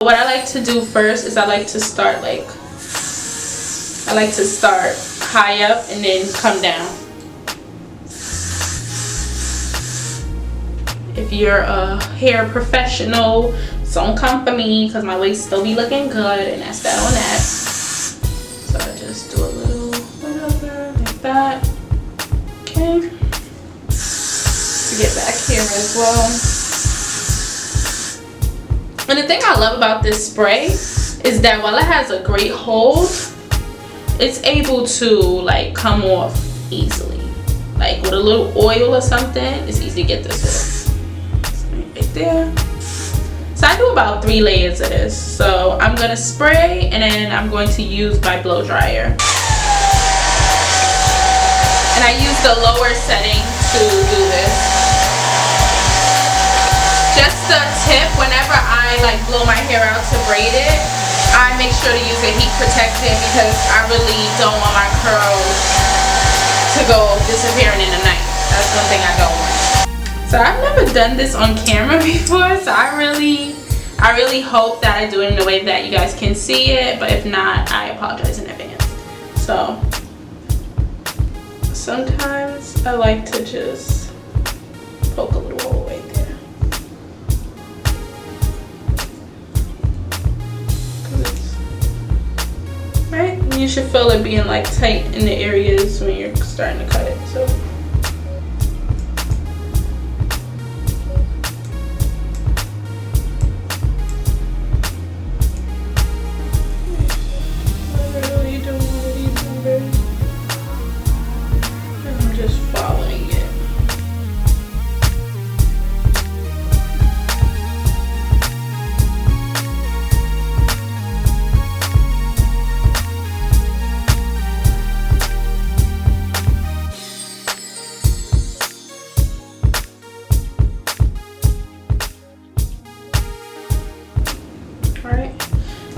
What I like to do first is I like to start high up and then come down. If you're a hair professional, don't come for me because my waist still be looking good, and that's that on that. So I just do a little whatever like that. Okay. To get back here as well. And the thing I love about this spray is that while it has a great hold, it's able to like come off easily. Like with a little oil or something, it's easy to get this off. Right there. So I do about 3 layers of this. So I'm gonna spray and then I'm going to use my blow dryer. And I use the lower setting to do this. Just a tip, whenever I like blow my hair out to braid it, I make sure to use a heat protectant because I really don't want my curls to go disappearing in the night. That's one thing I don't want. So I've never done this on camera before, so I really hope that I do it in a way that you guys can see it, but if not, I apologize in advance. So sometimes I like to just poke a little hole right there. Right? You should feel it being like tight in the areas when you're starting to cut it. So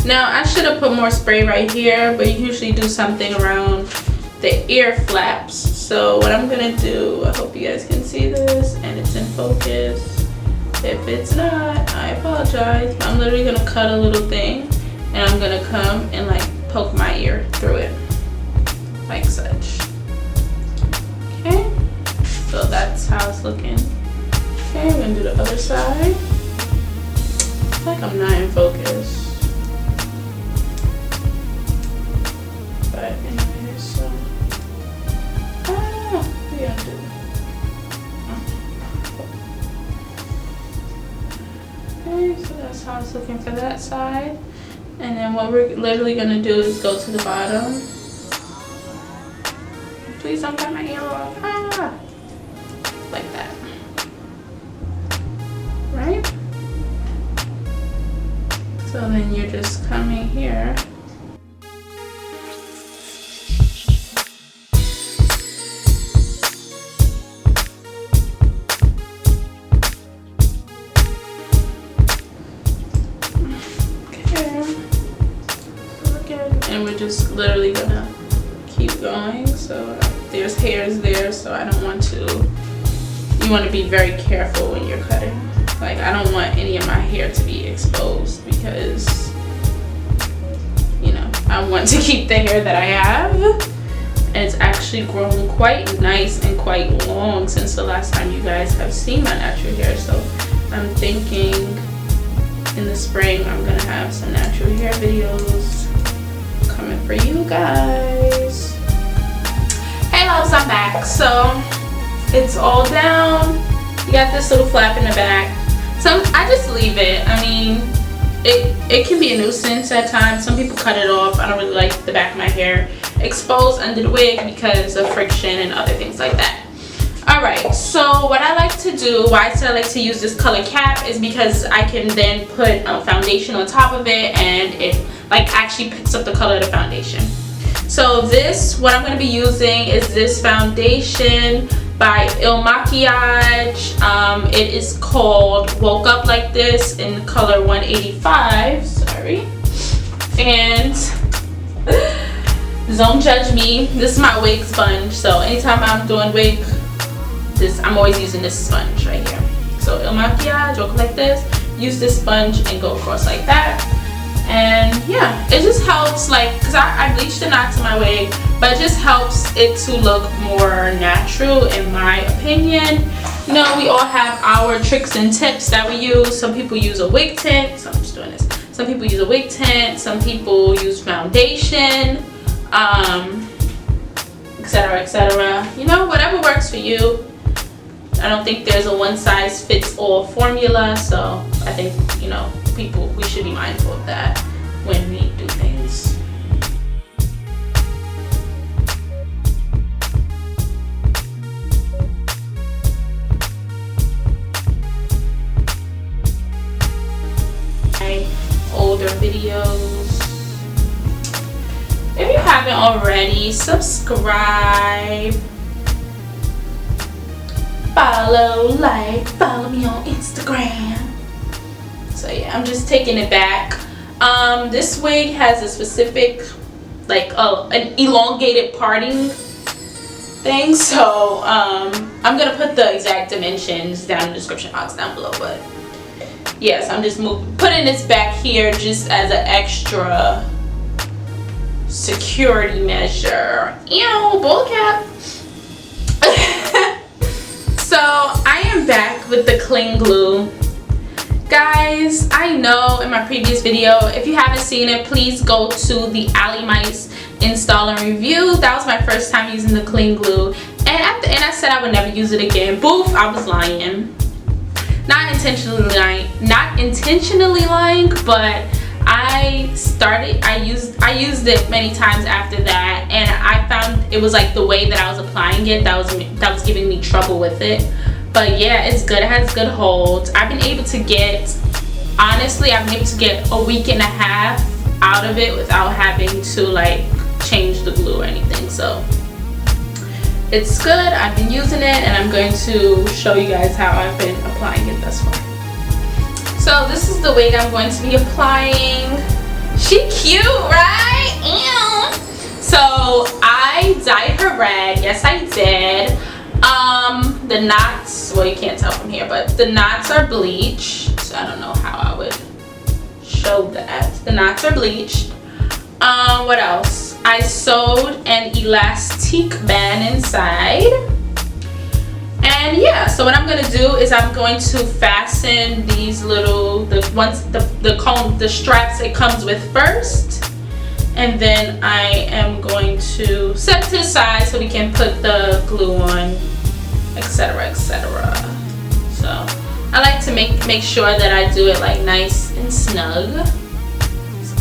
now I should have put more spray right here, but you usually do something around the ear flaps. So what I'm gonna do, I hope you guys can see this and it's in focus. If it's not, I apologize. I'm literally gonna cut a little thing and I'm gonna come and like poke my ear through it like such. Okay, so that's how it's looking. Okay, I'm gonna do the other side. I feel like I'm not in focus. But anyway, so yeah, okay, so that's how it's looking for that side. And then what we're literally gonna do is go to the bottom. Please don't cut my hair off. Ah, like that. Right? So then you're just coming here. And we're just literally gonna keep going. So there's hairs there, so I don't want to, you want to be very careful when you're cutting. Like I don't want any of my hair to be exposed because, you know, I want to keep the hair that I have. And it's actually grown quite nice and quite long since the last time you guys have seen my natural hair. So I'm thinking in the spring I'm gonna have some natural hair videos coming for you guys. Hey loves, I'm back. So it's all down. You got this little flap in the back. I just leave it. I mean, it can be a nuisance at times. Some people cut it off. I don't really like the back of my hair exposed under the wig because of friction and other things like that. Alright, so what I like to do, why I said I like to use this color cap, is because I can then put foundation on top of it and it like actually picks up the color of the foundation. So this, what I'm going to be using is this foundation by Il Makiage. It is called Woke Up Like This in color 185, sorry. And don't judge me, this is my wig sponge, so anytime I'm doing wig, I'm always using this sponge right here. So Il Makiage, Woke Up Like This. use this sponge and go across like that. And yeah, it just helps, like, because I bleached the knots in my wig, but it just helps it to look more natural in my opinion. You know, we all have our tricks and tips that we use. Some people use a wig tint, so I'm just doing this. Some people use a wig tint, some people use foundation, etc, etc. You know, whatever works for you. I don't think there's a one size fits all formula, so I think, you know, we should be mindful of that when we do things. My older videos. If you haven't already, subscribe, follow me on Instagram. So yeah, I'm just taking it back. This wig has a specific, like an elongated parting thing, so I'm gonna put the exact dimensions down in the description box down below. But yes, I'm just putting this back here just as an extra security measure. Ew, bowl cap. So I am back with the cling glue. Guys, I know in my previous video, if you haven't seen it, please go to the Alley Mice install and review. That was my first time using the cling glue, and at the end I said I would never use it again. Boof, I was lying. Not intentionally lying, but I used it many times after that, and I found it was like the way that I was applying it that was giving me trouble with it. But yeah, it's good. It has good hold. I've been able to get, honestly, I've been able to get a week and a half out of it without having to like change the glue or anything. So it's good. I've been using it, and I'm going to show you guys how I've been applying it thus far. So this is the wig I'm going to be applying. She cute, right? Ew. So I dyed her red. Yes, I did. The knots, well, you can't tell from here, but the knots are bleached. So I don't know how I would show that. The knots are bleached. What else? I sewed an elastic band inside. And yeah, so what I'm gonna do is I'm going to fasten these little, the straps it comes with first, and then I am going to set it to the side so we can put the glue on, etc, etc. So I like to make sure that I do it like nice and snug.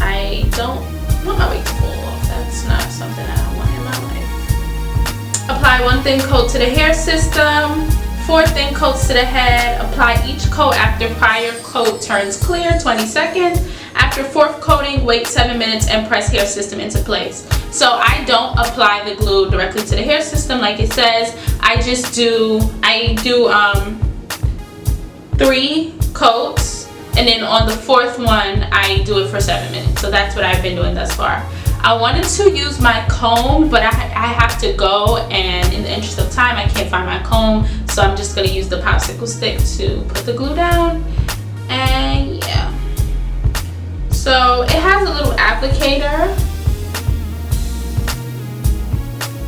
I don't want my wig to fall off. That's not something I want in my life. Apply one thin coat to the hair system, 4 thin coats to the head. Apply each coat after prior coat turns clear, 20 seconds. After 4th coating, wait 7 minutes and press hair system into place. So I don't apply the glue directly to the hair system like it says. I do 3 coats, and then on the 4th one I do it for 7 minutes. So that's what I've been doing thus far. I wanted to use my comb, but I have to go, and in the interest of time I can't find my comb, so I'm just going to use the popsicle stick to put the glue down. And yeah, so it has a little applicator,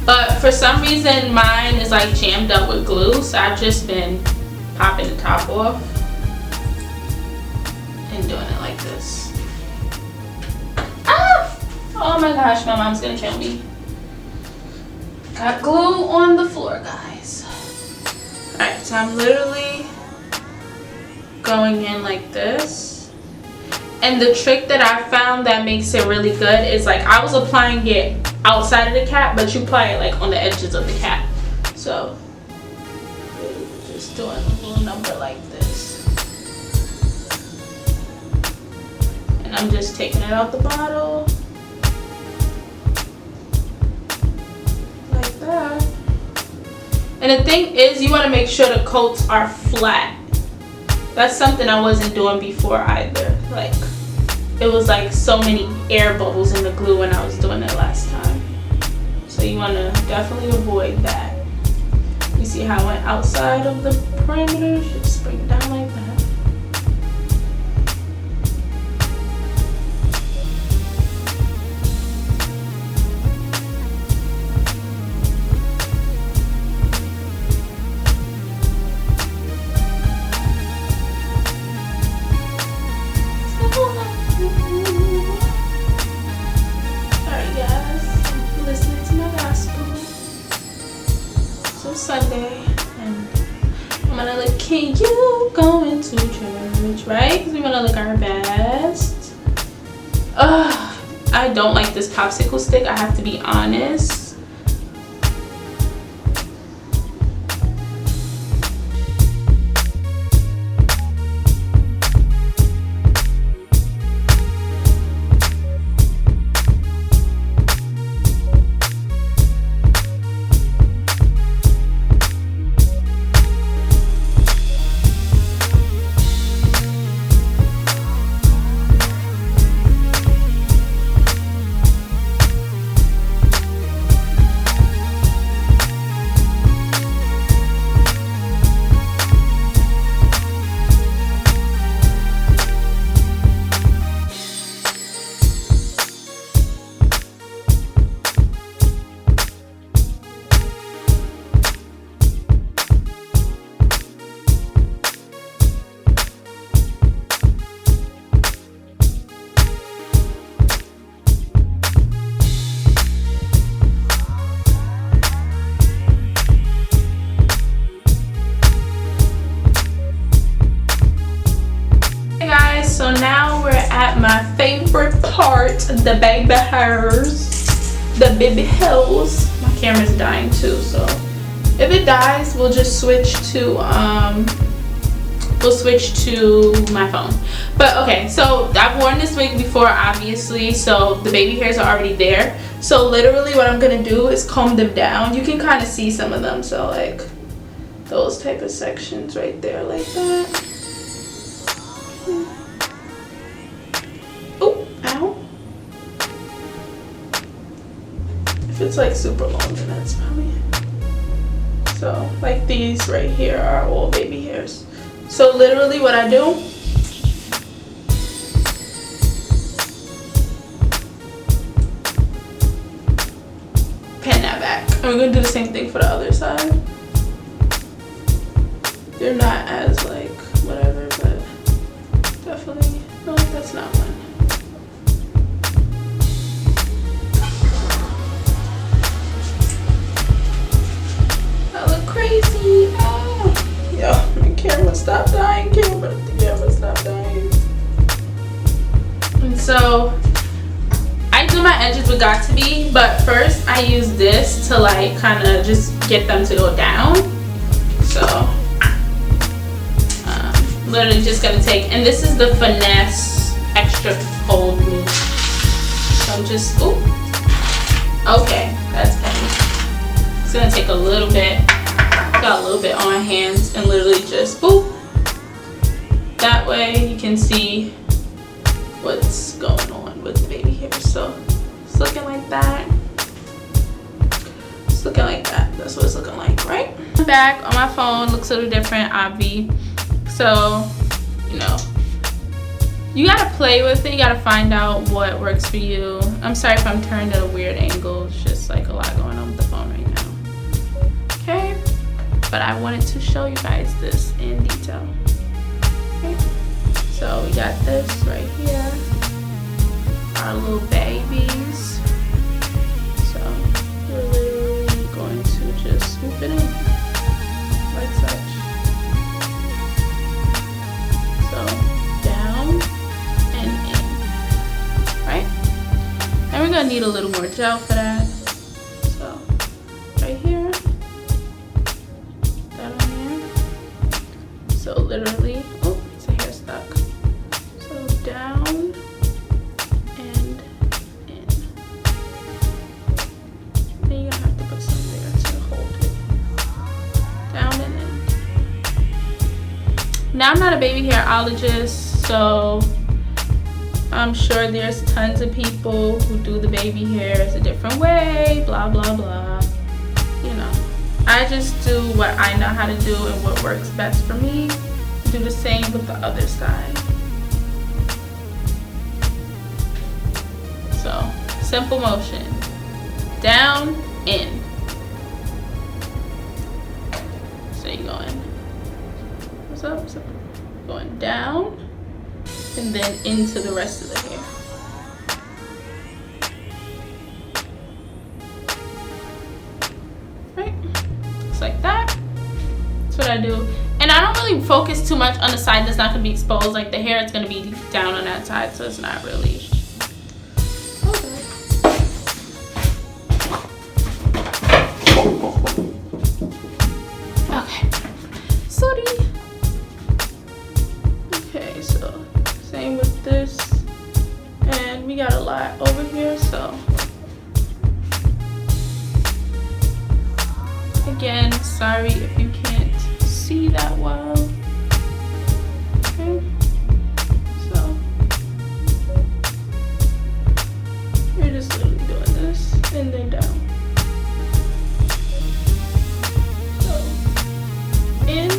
but for some reason mine is like jammed up with glue, so I've just been popping the top off and doing it like this. Oh my gosh, my mom's gonna kill me. Got glue on the floor, guys. Alright, so I'm literally going in like this. And the trick that I found that makes it really good is, like, I was applying it outside of the cap, but you apply it like on the edges of the cap. So just doing a little number like this. And I'm just taking it out the bottle. That. And the thing is, you want to make sure the coats are flat. That's something I wasn't doing before either. Like, it was like so many air bubbles in the glue when I was doing it last time. So you want to definitely avoid that. You see how I went outside of the perimeter? Just bring it down like that. way. And I'm gonna look cute going to church, right? Because we want to look our best. I don't like this popsicle stick, I have to be honest. So now we're at my favorite part, the baby hairs, the baby hairs. My camera's dying too, so if it dies, we'll just switch to my phone. But okay, so I've worn this wig before, obviously, so the baby hairs are already there. So literally what I'm gonna do is comb them down. You can kind of see some of them, so like those type of sections right there, like that. Oh, ow. If it's like super long, then that's probably it. So like these right here are all baby hairs. So literally what I do, pin that back. And we're gonna do the same thing for the other side. They're not as like whatever, but definitely, no, that's not one. I look crazy. Oh. Yo, my camera stopped dying. The camera stopped dying. And so I do my edges with Got To Be, but first I use this to like kind of just get them to go down. So literally just gonna take, and this is the Finesse Extra Cold Mousse. So I'm just, ooh, okay, that's better. It's gonna take a little bit, got a little bit on my hands, and literally just, boop. That way you can see what's going on with the baby hair. So it's looking like that. It's looking like that. That's what it's looking like, right? I'm back on my phone, looks a little different, obvi. So, you know, you gotta play with it. You gotta find out what works for you. I'm sorry if I'm turned at a weird angle. It's just like a lot going on with the phone right now. Okay, but I wanted to show you guys this in detail. Okay, so we got this right here, our little babies. So we're literally going to just swoop it in like such. And we're gonna need a little more gel for that. So right here, that on there. So literally, oh, it's a hair stuck. So down and in. Then you're gonna have to put some there to hold it. Down and in. Now I'm not a baby hairologist, so I'm sure there's tons of people who do the baby hairs a different way, blah, blah, blah. You know, I just do what I know how to do and what works best for me. Do the same with the other side. So, simple motion. Down, in. So you're going, what's up? What's up? Going down. And then into the rest of the hair. Right? Just like that. That's what I do. And I don't really focus too much on the side that's not going to be exposed. Like the hair is going to be down on that side, so it's not really. Okay. Sorry. Okay, so same with this. And we got a lot over here, so. Again, sorry if you can't see that well. Okay. So you're just literally doing this and then down. So in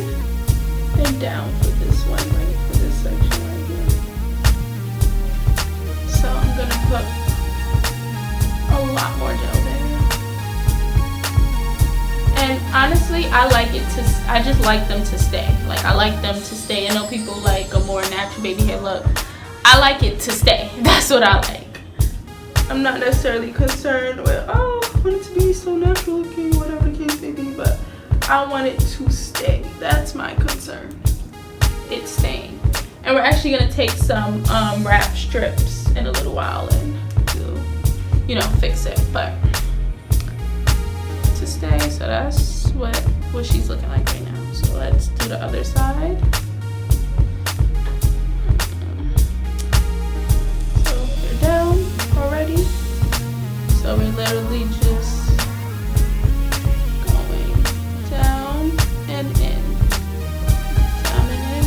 and down for this one, right? For this section right here. So I'm gonna put a lot more gel there. And honestly, I just like them to stay. Like, I like them to stay. I know people like a more natural baby hair look. I like it to stay. That's what I like. I'm not necessarily concerned with, oh, I want it to be so natural looking, whatever the case may be, but I want it to stay. That's my concern. It's staying. And we're actually gonna take some wrap strips in a little while and do, you know, fix it. But to stay, so that's what she's looking like right now. So let's do the other side. So they're down already, so we're literally just going down and in, down and in.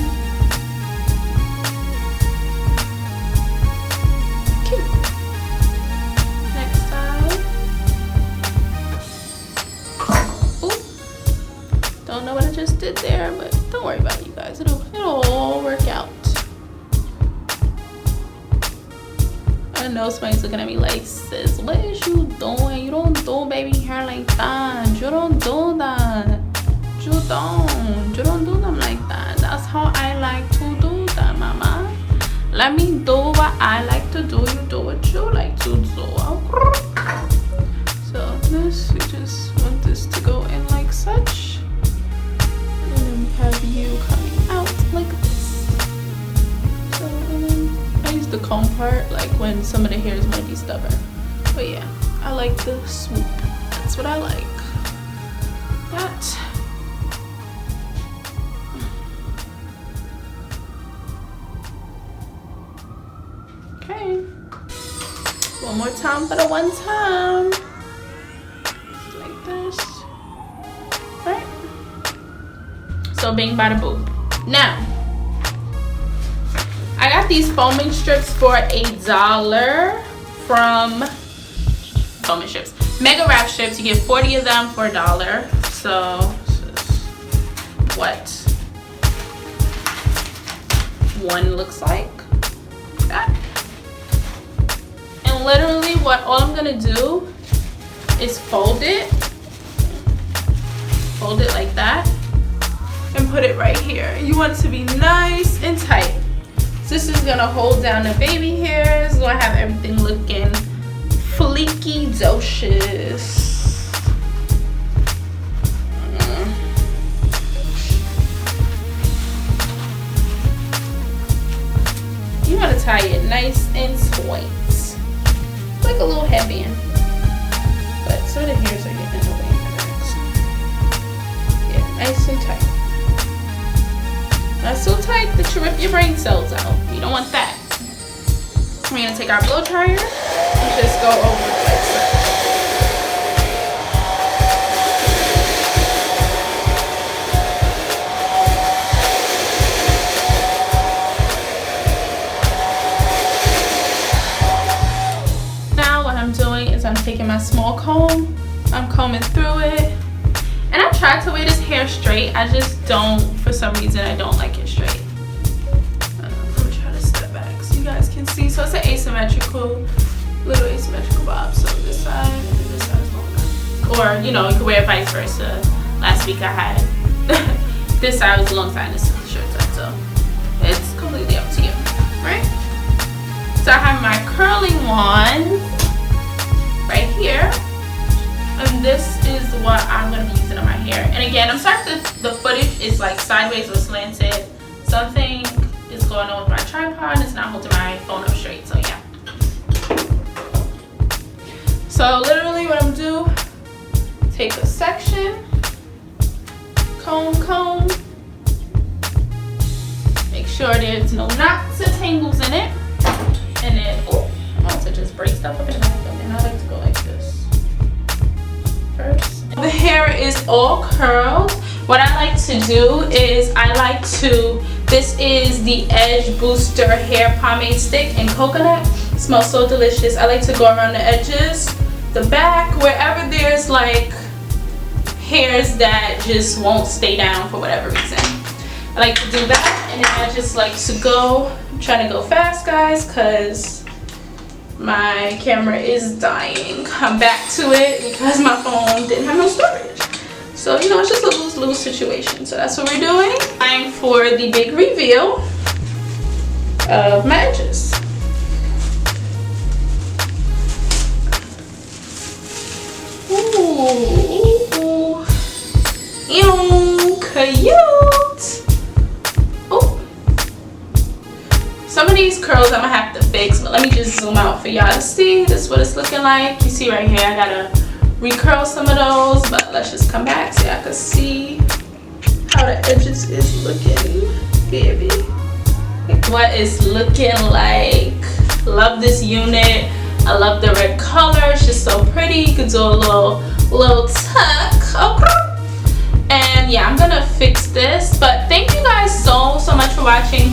Okay, next side. Don't know what I just did there, but don't worry about it, you guys. It'll all work out. I know somebody's looking at me like, sis, what is you doing? You don't do baby hair like that. You don't do that. You don't do them like that. That's how I like to do them, mama. Let me do what I like to do. You do what you like to do. So this, we just want this to go in like such. And then we have you coming out like this. So, and then I use the comb part, like when some of the hairs might be stubborn. But yeah, I like the swoop. That's what I like. That. Okay. One more time for the one time. Like this. Right? So bing bada boom. Now, I got these foaming strips for $1 from foaming strips. Mega wrap strips, you get 40 of them for $1. So this is what one looks like. That. And literally what all I'm gonna do is fold it like that and put it right here. You want it to be nice and tight. So this is gonna hold down the baby hairs. It's gonna have everything looking fleeky docious. You want to tie it nice and tight, like a little headband. But some of the hairs are getting in the way. Yeah, nice and tight. Not so tight that you rip your brain cells out. You don't want that. We're gonna take our blow dryer and just go over it like so. I'm taking my small comb, I'm combing through it, and I tried to wear this hair straight. I just don't, for some reason I don't like it straight. Let me try to step back so you guys can see. So it's an asymmetrical, little asymmetrical bob. So this side and then this side is longer, or you know, you can wear it vice versa. Last week I had this side was the long side and this is the short side, so it's completely up to you, right? So I have my curling wand right here, and this is what I'm going to be using on my hair. And again, I'm sorry if the footage it's like sideways or slanted. Something is going on with my tripod. It's not holding my phone up straight, so yeah. So literally what I'm gonna do, take a section, comb, make sure there's no knots or tangles in it, and then I want to just break stuff up in the back, and I like to go like this first. The hair is all curled. What I like to do is this is the Edge Booster Hair Pomade Stick in coconut. It smells so delicious. I like to go around the edges, the back, wherever there's like hairs that just won't stay down for whatever reason. I like to do that, and then I just like to go, I'm trying to go fast guys because my camera is dying. I'm back to it because my phone didn't have no storage. So, you know, it's just a lose-lose situation. So that's what we're doing. Time for the big reveal of my edges. Ooh. Ew, cute. Oh. Some of these curls I'm gonna have to fix, but let me just zoom out for y'all to see. This is what it's looking like. You see right here, I gotta recurl some of those, but let's just come back so y'all can see how the edges is looking, baby. What it's looking like. Love this unit. I love the red color. It's just so pretty. You could do a little tuck. Okay. And yeah, I'm gonna fix this. But thank you guys so much for watching.